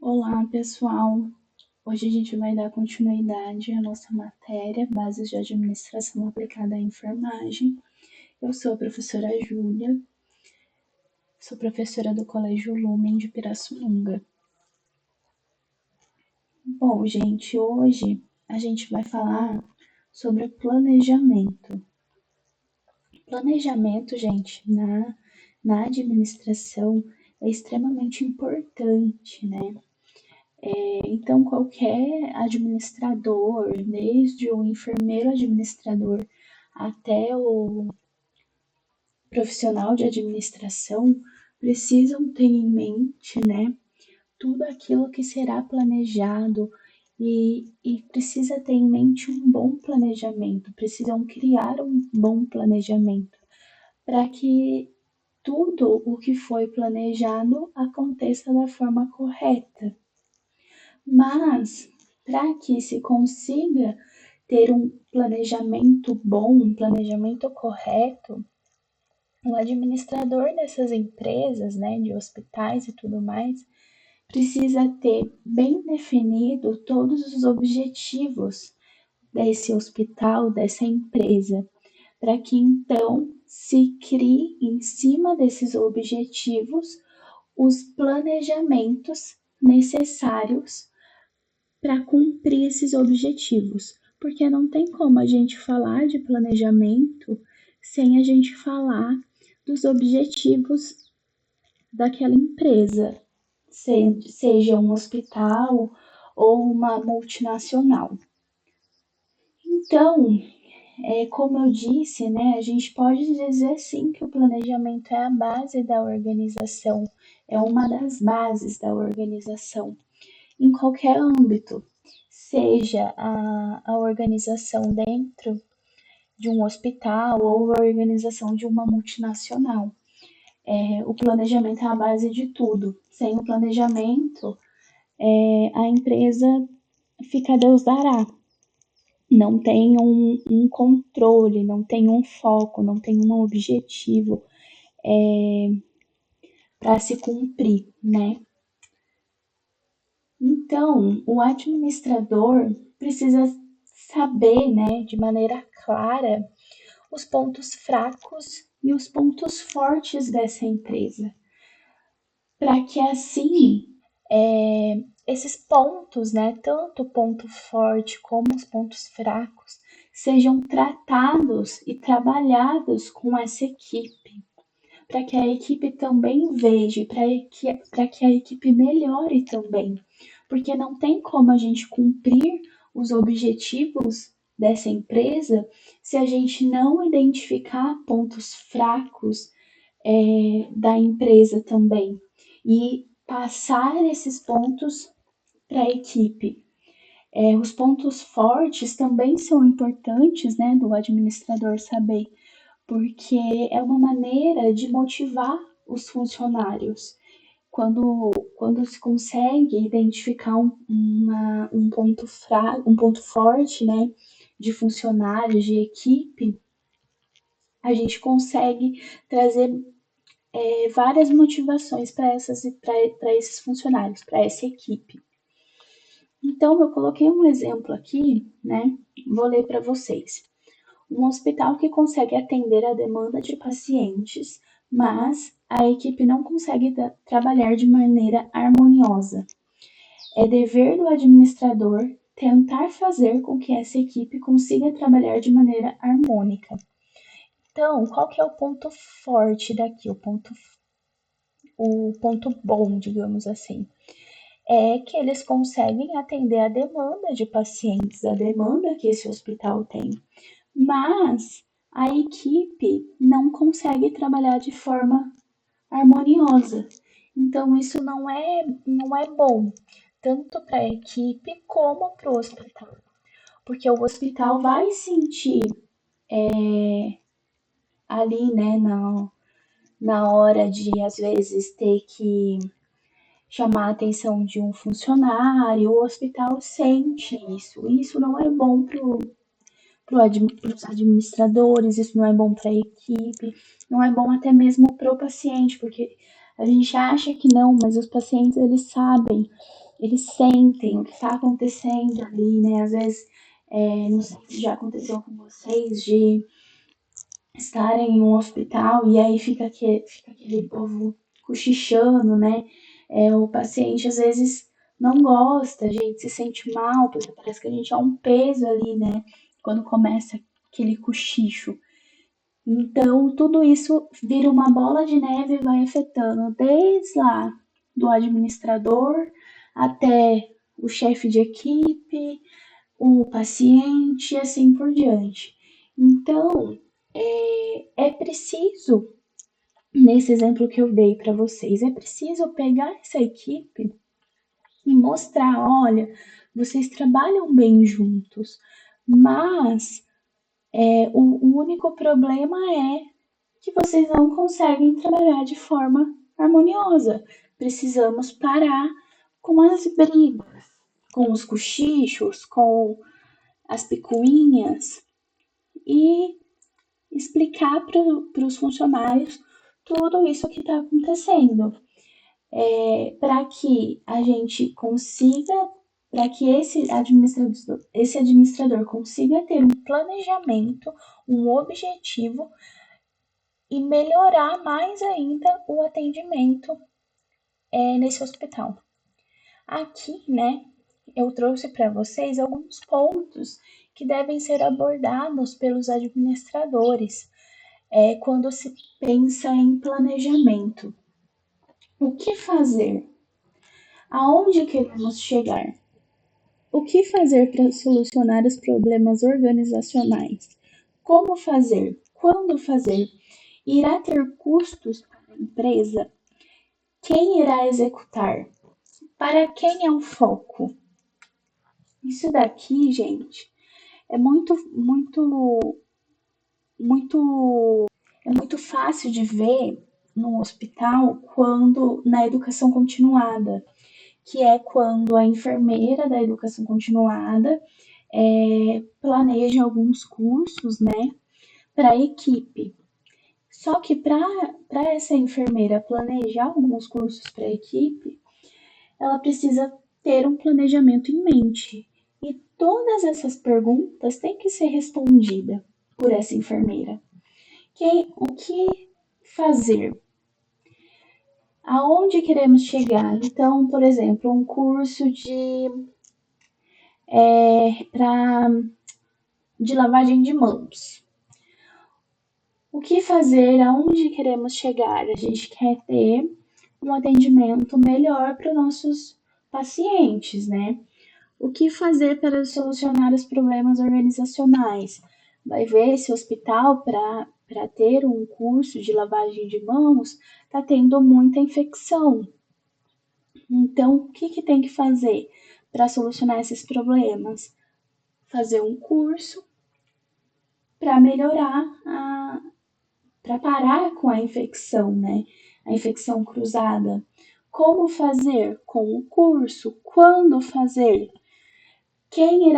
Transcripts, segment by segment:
Olá, pessoal! Hoje a gente vai dar continuidade à nossa matéria Bases de Administração Aplicada à Enfermagem. Eu sou a professora Júlia, sou professora do Colégio Lumen de Pirassununga. Bom, gente, hoje a gente vai falar sobre planejamento. Planejamento, gente, na administração é extremamente importante, né? Então, qualquer administrador, desde o enfermeiro administrador até o profissional de administração, precisam ter em mente, né, tudo aquilo que será planejado e precisa ter em mente um bom planejamento, precisam criar um bom planejamento para que tudo o que foi planejado aconteça da forma correta. Mas, para que se consiga ter um planejamento bom, um planejamento correto, o administrador dessas empresas, né, de hospitais e tudo mais, precisa ter bem definido todos os objetivos desse hospital, dessa empresa, para que então se crie em cima desses objetivos os planejamentos necessários para cumprir esses objetivos, porque não tem como a gente falar de planejamento sem a gente falar dos objetivos daquela empresa, seja um hospital ou uma multinacional. Então, como eu disse, né, a gente pode dizer sim que o planejamento é a base da organização, é uma das bases da organização em qualquer âmbito, seja a organização dentro de um hospital ou a organização de uma multinacional. O planejamento é a base de tudo. Sem o planejamento, a empresa fica a Deus dará. Não tem um controle, não tem um foco, não tem um objetivo para se cumprir, né? Então, o administrador precisa saber, né, de maneira clara, os pontos fracos e os pontos fortes dessa empresa, para que assim esses pontos, né, tanto o ponto forte como os pontos fracos, sejam tratados e trabalhados com essa equipe, para que a equipe também veja, para que a equipe melhore também, porque não tem como a gente cumprir os objetivos dessa empresa se a gente não identificar pontos fracos da empresa também e passar esses pontos para a equipe. Os pontos fortes também são importantes, né, do administrador saber, porque é uma maneira de motivar os funcionários. Quando se consegue identificar um ponto fraco, um ponto forte, né, de funcionários, de equipe, a gente consegue trazer várias motivações para esses funcionários, para essa equipe. Então, eu coloquei um exemplo aqui, né? Vou ler para vocês. Um hospital que consegue atender a demanda de pacientes, mas a equipe não consegue trabalhar de maneira harmoniosa. É dever do administrador tentar fazer com que essa equipe consiga trabalhar de maneira harmônica. Então, qual que é o ponto forte daqui, o ponto bom, digamos assim? É que eles conseguem atender a demanda de pacientes, a demanda que esse hospital tem, mas a equipe não consegue trabalhar de forma harmoniosa. Então, isso não é bom, tanto para a equipe como para o hospital, porque o hospital vai sentir ali, né, na hora de, às vezes, ter que chamar a atenção de um funcionário, o hospital sente isso. Isso não é bom para os administradores, isso não é bom para a equipe, não é bom até mesmo para o paciente, porque a gente acha que não, mas os pacientes eles sabem eles sentem o que está acontecendo ali, né? Às vezes, não sei se já aconteceu com vocês, de estarem em um hospital e aí fica aquele povo cochichando, né? O paciente às vezes não gosta, a gente se sente mal, porque parece que a gente é um peso ali, né? Quando começa aquele cochicho. Então, tudo isso vira uma bola de neve e vai afetando desde lá do administrador até o chefe de equipe, o paciente e assim por diante. Então, é preciso, nesse exemplo que eu dei para vocês, é preciso pegar essa equipe e mostrar: olha, vocês trabalham bem juntos, mas o único problema é que vocês não conseguem trabalhar de forma harmoniosa. Precisamos parar com as brigas, com os cochichos, com as picuinhas e explicar para os funcionários tudo isso que está acontecendo, para que a gente consiga, para que esse administrador consiga ter um planejamento, um objetivo e melhorar mais ainda o atendimento nesse hospital. Aqui, né, eu trouxe para vocês alguns pontos que devem ser abordados pelos administradores quando se pensa em planejamento. O que fazer? Aonde queremos chegar? O que fazer para solucionar os problemas organizacionais? Como fazer? Quando fazer? Irá ter custos para a empresa? Quem irá executar? Para quem é o foco? Isso daqui, gente, é muito fácil de ver no hospital quando na educação continuada, que é quando a enfermeira da educação continuada planeja alguns cursos, né, para a equipe. Só que para essa enfermeira planejar alguns cursos para a equipe, ela precisa ter um planejamento em mente. E todas essas perguntas têm que ser respondidas por essa enfermeira. O que fazer? Aonde queremos chegar? Então, por exemplo, um curso de lavagem de mãos. O que fazer? Aonde queremos chegar? A gente quer ter um atendimento melhor para os nossos pacientes, né? O que fazer para solucionar os problemas organizacionais? Vai ver esse hospital para ter um curso de lavagem de mãos está tendo muita infecção. Então, o que tem que fazer para solucionar esses problemas? Fazer um curso para melhorar, para parar com a infecção, né? A infecção cruzada. Como fazer? Com o curso. Quando fazer? Quem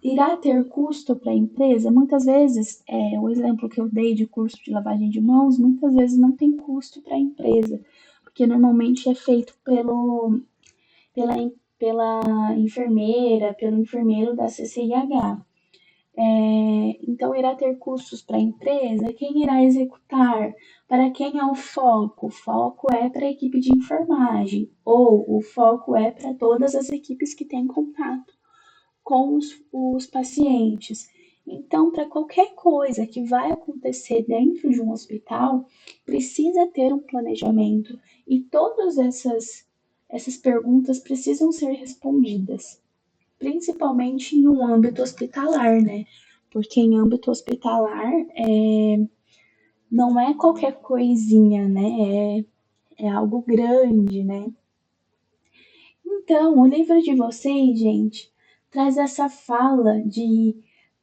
irá ter custo para a empresa? Muitas vezes, o exemplo que eu dei de curso de lavagem de mãos, muitas vezes não tem custo para a empresa, porque normalmente é feito pela, pela enfermeira, pelo enfermeiro da CCIH. Então, irá ter custos para a empresa? Quem irá executar? Para quem é o foco? O foco é para a equipe de enfermagem, ou o foco é para todas as equipes que têm contato com os pacientes. Então, para qualquer coisa que vai acontecer dentro de um hospital, precisa ter um planejamento e todas essas perguntas precisam ser respondidas, principalmente em um âmbito hospitalar, né? Porque em âmbito hospitalar não é qualquer coisinha, né? É algo grande, né? Então, o livro de vocês, gente, traz essa fala de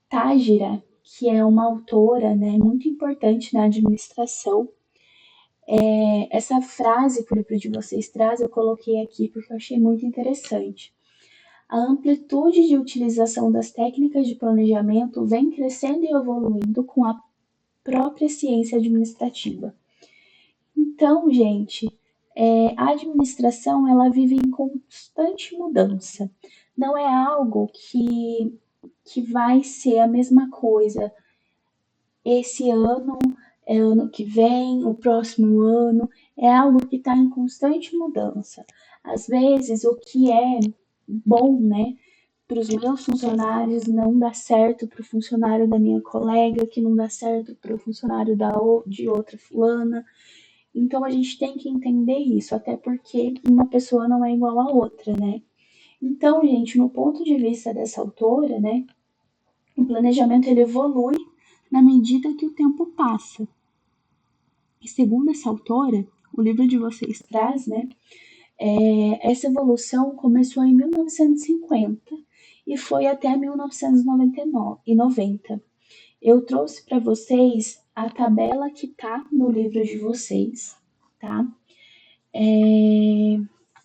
Tágira, que é uma autora, né, muito importante na administração. Essa frase que o livro de vocês traz, eu coloquei aqui porque eu achei muito interessante. A amplitude de utilização das técnicas de planejamento vem crescendo e evoluindo com a própria ciência administrativa. Então, gente, A administração ela vive em constante mudança. Não é algo que vai ser a mesma coisa esse ano, ano que vem, o próximo ano, é algo que está em constante mudança. Às vezes, o que é bom, né, para os meus funcionários não dá certo para o funcionário da minha colega, que não dá certo para o funcionário de outra fulana. Então a gente tem que entender isso, até porque uma pessoa não é igual à outra, né? Então, gente, no ponto de vista dessa autora, né, o planejamento ele evolui na medida que o tempo passa. E segundo essa autora, o livro de vocês traz, né, essa evolução começou em 1950 e foi até 1990. Eu trouxe para vocês a tabela que está no livro de vocês, tá?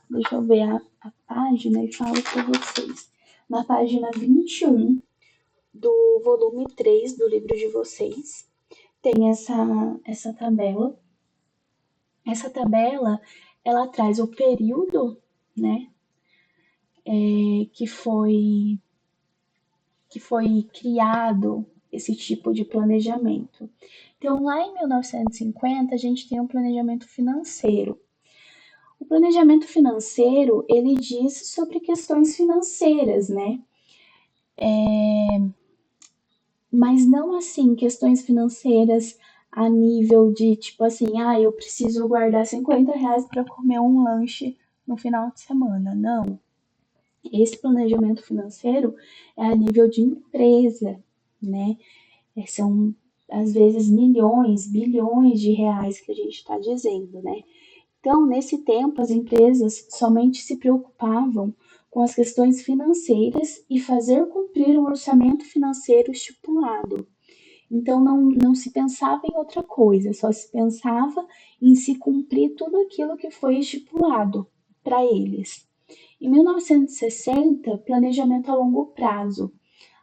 Deixa eu ver a página e falo para vocês. Na página 21 do volume 3 do livro de vocês, tem essa tabela. Essa tabela, ela traz o período, né, que foi criado esse tipo de planejamento. Então, lá em 1950, a gente tem um planejamento financeiro. O planejamento financeiro, ele diz sobre questões financeiras, né? Mas não assim, questões financeiras a nível de tipo assim, eu preciso guardar R$ 50 para comer um lanche no final de semana. Não. Esse planejamento financeiro é a nível de empresa, né? São às vezes milhões, bilhões de reais que a gente está dizendo, né? Então, nesse tempo, as empresas somente se preocupavam com as questões financeiras e fazer cumprir o orçamento financeiro estipulado. Então, não se pensava em outra coisa, só se pensava em se cumprir tudo aquilo que foi estipulado para eles. Em 1960, planejamento a longo prazo.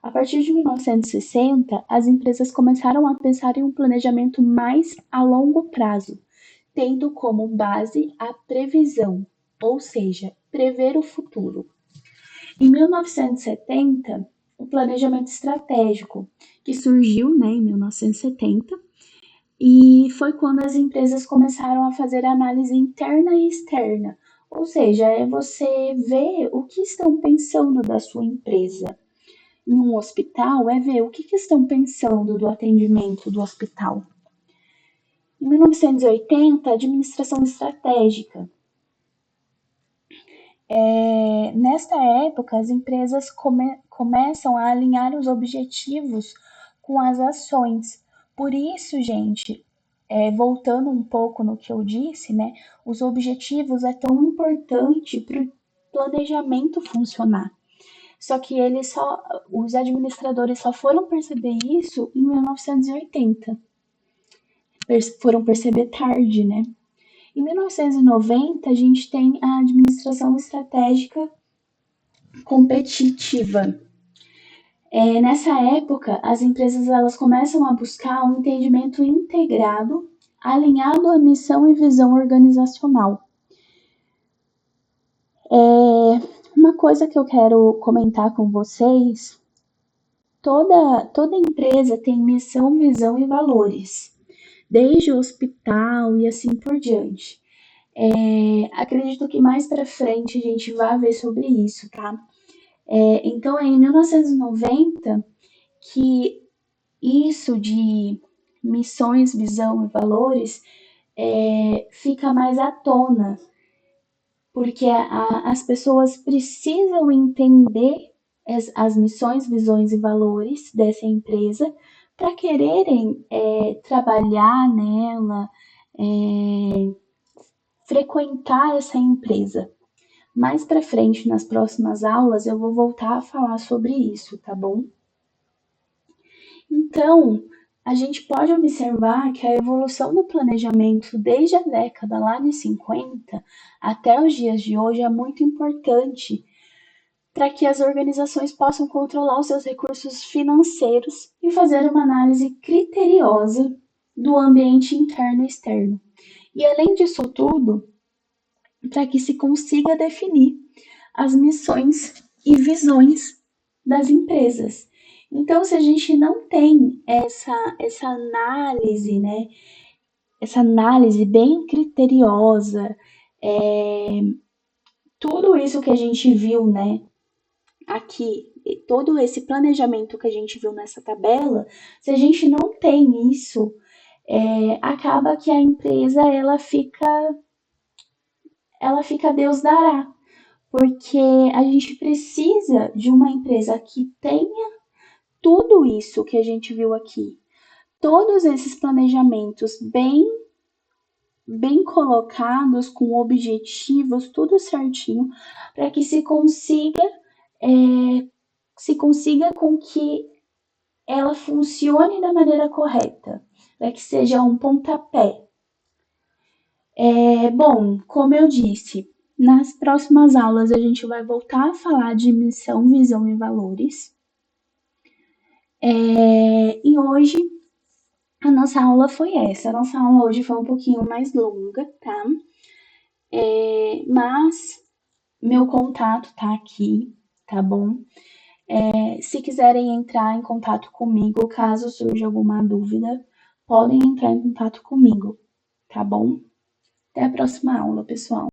A partir de 1960, as empresas começaram a pensar em um planejamento mais a longo prazo, tendo como base a previsão, ou seja, prever o futuro. Em 1970, o planejamento estratégico, que surgiu, né, em 1970, e foi quando as empresas começaram a fazer análise interna e externa, ou seja, é você ver o que estão pensando da sua empresa. Em um hospital, é ver o que estão pensando do atendimento do hospital. Em 1980, administração estratégica. Nesta época, as empresas começam a alinhar os objetivos com as ações. Por isso, gente, voltando um pouco no que eu disse, né, os objetivos é tão importante para o planejamento funcionar. Só que os administradores só foram perceber isso em 1980. Foram perceber tarde, né? Em 1990, a gente tem a administração estratégica competitiva. Nessa época, as empresas elas começam a buscar um entendimento integrado, alinhado à missão e visão organizacional. Uma coisa que eu quero comentar com vocês, toda empresa tem missão, visão e valores, desde o hospital e assim por diante. Acredito que mais para frente a gente vai ver sobre isso, tá? Então é em 1990 que isso de missões, visão e valores fica mais à tona, porque as pessoas precisam entender as missões, visões e valores dessa empresa para quererem trabalhar nela, frequentar essa empresa. Mais para frente, nas próximas aulas, eu vou voltar a falar sobre isso, tá bom? Então, a gente pode observar que a evolução do planejamento desde a década lá de 50 até os dias de hoje é muito importante para que as organizações possam controlar os seus recursos financeiros e fazer uma análise criteriosa do ambiente interno e externo. E além disso tudo, para que se consiga definir as missões e visões das empresas. Então, se a gente não tem essa análise, né, essa análise bem criteriosa, tudo isso que a gente viu, né, aqui, todo esse planejamento que a gente viu nessa tabela, se a gente não tem isso, acaba que a empresa ela fica Deus dará, porque a gente precisa de uma empresa que tenha tudo isso que a gente viu aqui, todos esses planejamentos bem colocados, com objetivos, tudo certinho, para que se consiga com que ela funcione da maneira correta, para que seja um pontapé. Bom, como eu disse, nas próximas aulas a gente vai voltar a falar de missão, visão e valores. E hoje a nossa aula foi essa. A nossa aula hoje foi um pouquinho mais longa, tá? Mas meu contato tá aqui, tá bom? Se quiserem entrar em contato comigo, caso surja alguma dúvida, podem entrar em contato comigo, tá bom? Até a próxima aula, pessoal.